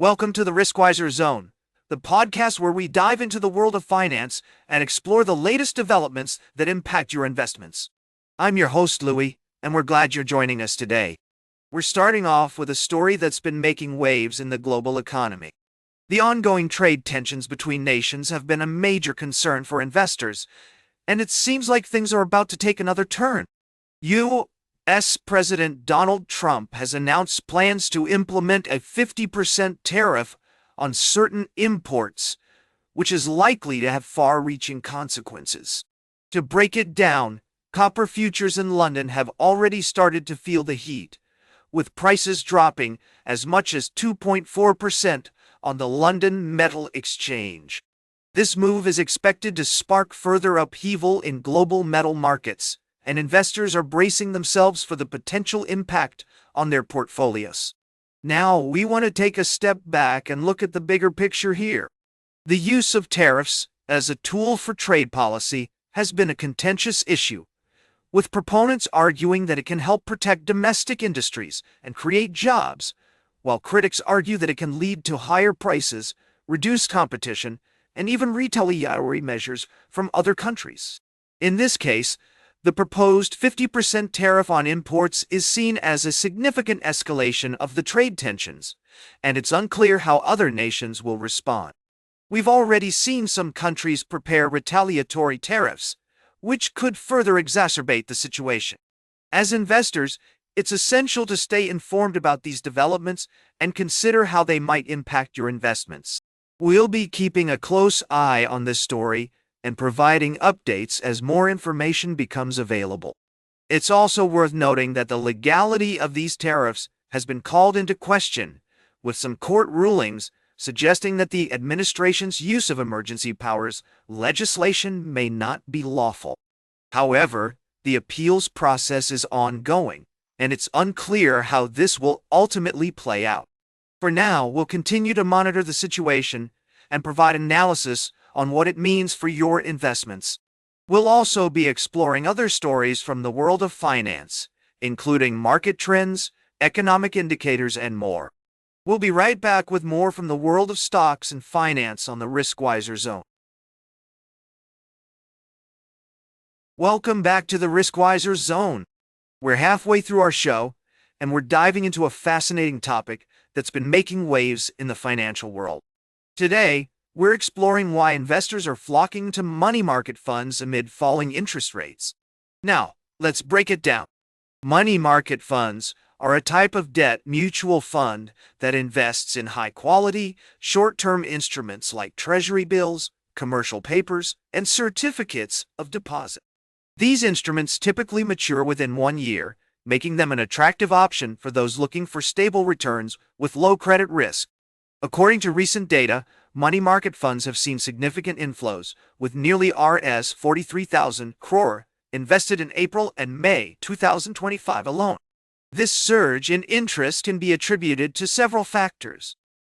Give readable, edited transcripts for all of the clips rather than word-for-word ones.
Welcome to the Riskwiser Zone, the podcast where we dive into the world of finance and explore the latest developments that impact your investments. I'm your host, Louie, and we're glad you're joining us today. We're starting off with a story that's been making waves in the global economy. The ongoing trade tensions between nations have been a major concern for investors, and it seems like things are about to take another turn. U.S. President Donald Trump has announced plans to implement a 50% tariff on certain imports, which is likely to have far-reaching consequences. To break it down, copper futures in London have already started to feel the heat, with prices dropping as much as 2.4% on the London Metal Exchange. This move is expected to spark further upheaval in global metal markets, and investors are bracing themselves for the potential impact on their portfolios. Now, we want to take a step back and look at the bigger picture here. The use of tariffs as a tool for trade policy has been a contentious issue, with proponents arguing that it can help protect domestic industries and create jobs, while critics argue that it can lead to higher prices, reduced competition, and even retaliatory measures from other countries. In this case, the proposed 50% tariff on imports is seen as a significant escalation of the trade tensions, and it's unclear how other nations will respond. We've already seen some countries prepare retaliatory tariffs, which could further exacerbate the situation. As investors, it's essential to stay informed about these developments and consider how they might impact your investments. We'll be keeping a close eye on this story and providing updates as more information becomes available. It's also worth noting that the legality of these tariffs has been called into question, with some court rulings suggesting that the administration's use of emergency powers legislation may not be lawful. However, the appeals process is ongoing, and it's unclear how this will ultimately play out. For now, we'll continue to monitor the situation and provide analysis on what it means for your investments. We'll also be exploring other stories from the world of finance, including market trends, economic indicators, and more. We'll be right back with more from the world of stocks and finance on the Riskwiser Zone. Welcome back to the Riskwiser Zone. We're halfway through our show, and we're diving into a fascinating topic that's been making waves in the financial world. Today, we're exploring why investors are flocking to money market funds amid falling interest rates. Now, let's break it down. Money market funds are a type of debt mutual fund that invests in high-quality, short-term instruments like treasury bills, commercial papers, and certificates of deposit. These instruments typically mature within 1 year, making them an attractive option for those looking for stable returns with low credit risk. According to recent data, money market funds have seen significant inflows, with nearly Rs 43,000 crore invested in April and May 2025 alone. This surge in interest can be attributed to several factors.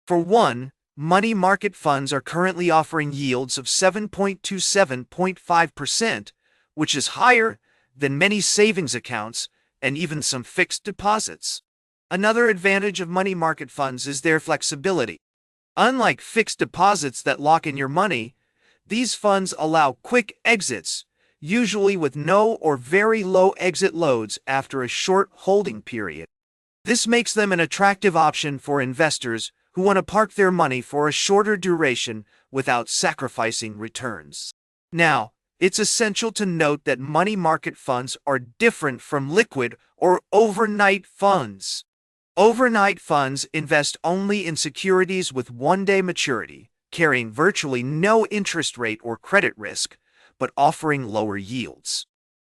For one, money market funds are currently offering yields of 7.27.5%, which is higher than many savings accounts and even some fixed deposits. Another advantage of money market funds is their flexibility. Unlike fixed deposits that lock in your money, these funds allow quick exits, usually with no or very low exit loads after a short holding period. This makes them an attractive option for investors who want to park their money for a shorter duration without sacrificing returns. Now, it's essential to note that money market funds are different from liquid or overnight funds. Overnight funds invest only in securities with one-day maturity, carrying virtually no interest rate or credit risk, but offering lower yields.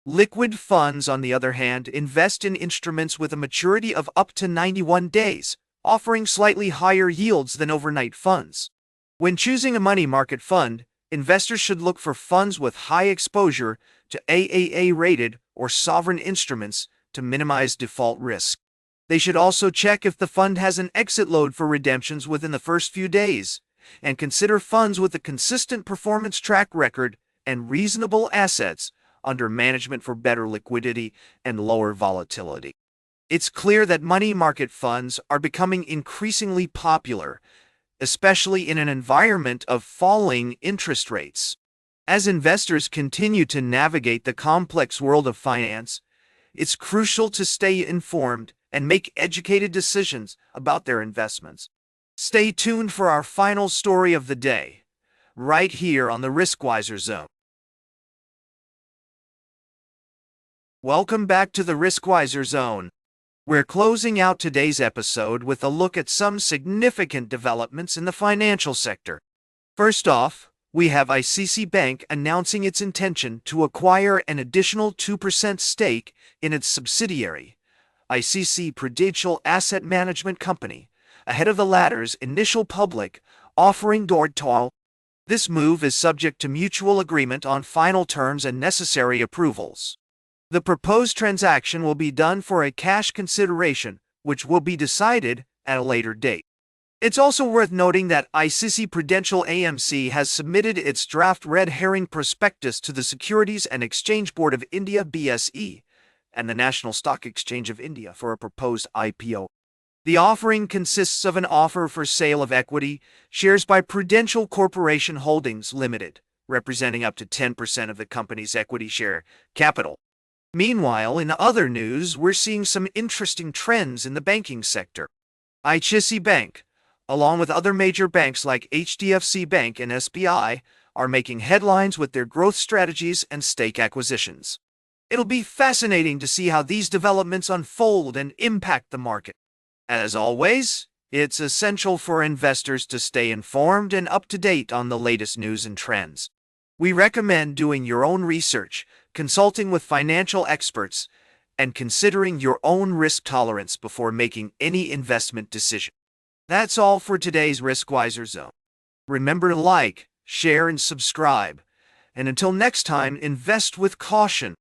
Liquid funds, on the other hand, invest in instruments with a maturity of up to 91 days, offering slightly higher yields than overnight funds. When choosing a money market fund, investors should look for funds with high exposure to AAA-rated or sovereign instruments to minimize default risk. They should also check if the fund has an exit load for redemptions within the first few days, and consider funds with a consistent performance track record and reasonable assets under management for better liquidity and lower volatility. It's clear that money market funds are becoming increasingly popular especially in an environment of falling interest rates. As investors continue to navigate the complex world of finance, it's crucial to stay informed and make educated decisions about their investments. Stay tuned for our final story of the day, right here on the Riskwiser Zone. Welcome back to the Riskwiser Zone. We're closing out today's episode with a look at some significant developments in the financial sector. First off, we have ICICI Bank announcing its intention to acquire an additional 2% stake in its subsidiary, ICICI Prudential Asset Management Company, ahead of the latter's initial public offering date. This move is subject to mutual agreement on final terms and necessary approvals. The proposed transaction will be done for a cash consideration, which will be decided at a later date. It's also worth noting that ICICI Prudential AMC has submitted its draft red herring prospectus to the Securities and Exchange Board of India (BSE) and the National Stock Exchange of India for a proposed IPO. The offering consists of an offer for sale of equity shares by Prudential Corporation Holdings Limited, representing up to 10% of the company's equity share capital. Meanwhile, in other news, we're seeing some interesting trends in the banking sector. ICICI Bank, along with other major banks like HDFC Bank and SBI, are making headlines with their growth strategies and stake acquisitions. It'll be fascinating to see how these developments unfold and impact the market. As always, it's essential for investors to stay informed and up to date on the latest news and trends. We recommend doing your own research, consulting with financial experts, and considering your own risk tolerance before making any investment decision. That's all for today's Riskwiser Zone. Remember to like, share, and subscribe. And until next time, invest with caution.